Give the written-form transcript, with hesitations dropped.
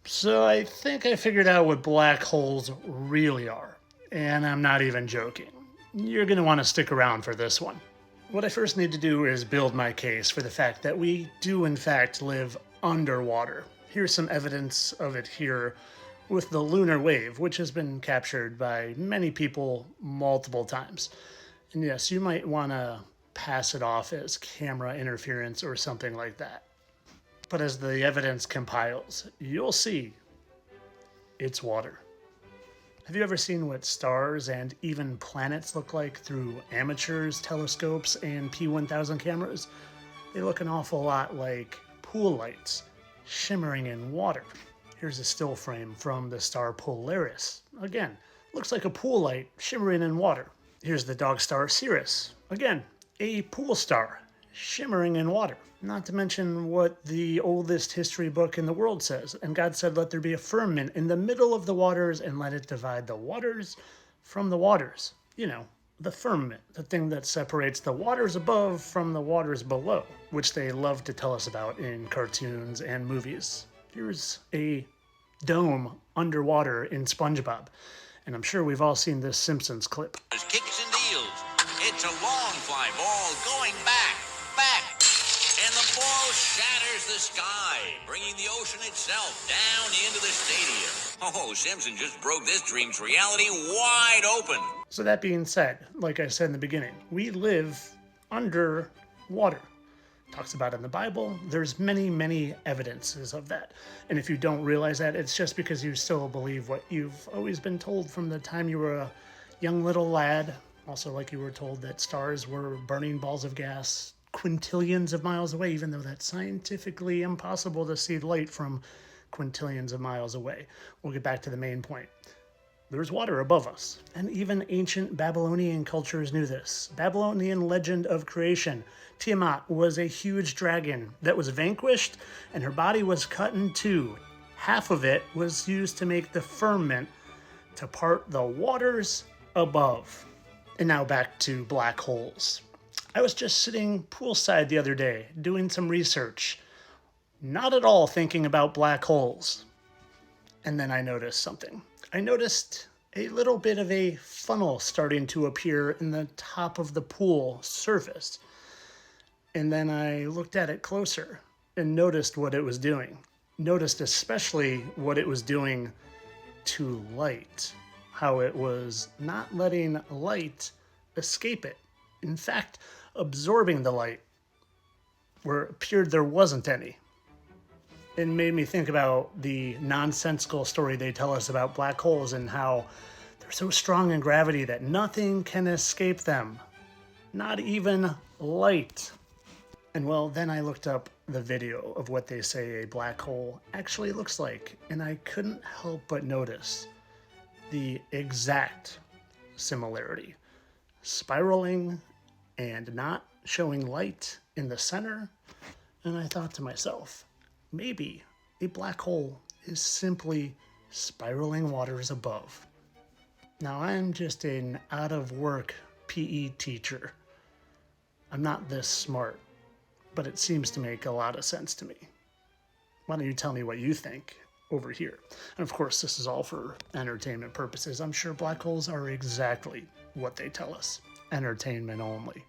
So I think I figured out what black holes really are. And I'm not even joking. You're going to want to stick around for this one. What I first need to do is build my case for the fact that we do, in fact, live underwater. Here's some evidence of it here with the lunar wave, which has been captured by many people multiple times. And yes, you might want to pass it off as camera interference or something like that. But as the evidence compiles, you'll see it's water. Have you ever seen what stars and even planets look like through amateurs, telescopes, and P1000 cameras? They look an awful lot like pool lights shimmering in water. Here's a still frame from the star Polaris. Again, looks like a pool light shimmering in water. Here's the dog star Sirius. Again, a pool star shimmering in water. Not to mention what the oldest history book in the world says. And God said, let there be a firmament in the middle of the waters and let it divide the waters from the waters. You know, the firmament, the thing that separates the waters above from the waters below, which they love to tell us about in cartoons and movies. Here's a dome underwater in SpongeBob. And I'm sure we've all seen this Simpsons clip. There's kicks and deals. It's a long fly ball going back. And the ball shatters the sky, bringing the ocean itself down into the stadium. Oh, Simpson just broke this dream's reality wide open. So that being said, like I said in the beginning, we live under water. Talks about it in the Bible. There's many evidences of that. And if you don't realize that, it's just because you still believe what you've always been told from the time you were a young little lad. Also, like you were told that stars were burning balls of gas quintillions of miles away, even though that's scientifically impossible to see light from quintillions of miles away. We'll get back to the main point. There's water above us. And even ancient Babylonian cultures knew this. Babylonian legend of creation. Tiamat was a huge dragon that was vanquished and her body was cut in two. Half of it was used to make the firmament to part the waters above. And now back to black holes. I was just sitting poolside the other day doing some research, not at all thinking about black holes. And then I noticed something. I noticed a little bit of a funnel starting to appear in the top of the pool surface. And then I looked at it closer and noticed what it was doing. Noticed especially what it was doing to light. How it was not letting light escape it. In fact, absorbing the light where it appeared there wasn't any. It made me think about the nonsensical story they tell us about black holes and how they're so strong in gravity that nothing can escape them, not even light. And well, then I looked up the video of what they say a black hole actually looks like, and I couldn't help but notice the exact similarity. Spiraling and not showing light in the center. And I thought to myself, maybe a black hole is simply spiraling waters above. Now, I'm just an out-of-work PE teacher. I'm not this smart, but it seems to make a lot of sense to me. Why don't you tell me what you think over here? And of course, this is all for entertainment purposes. I'm sure black holes are exactly what they tell us. Entertainment only.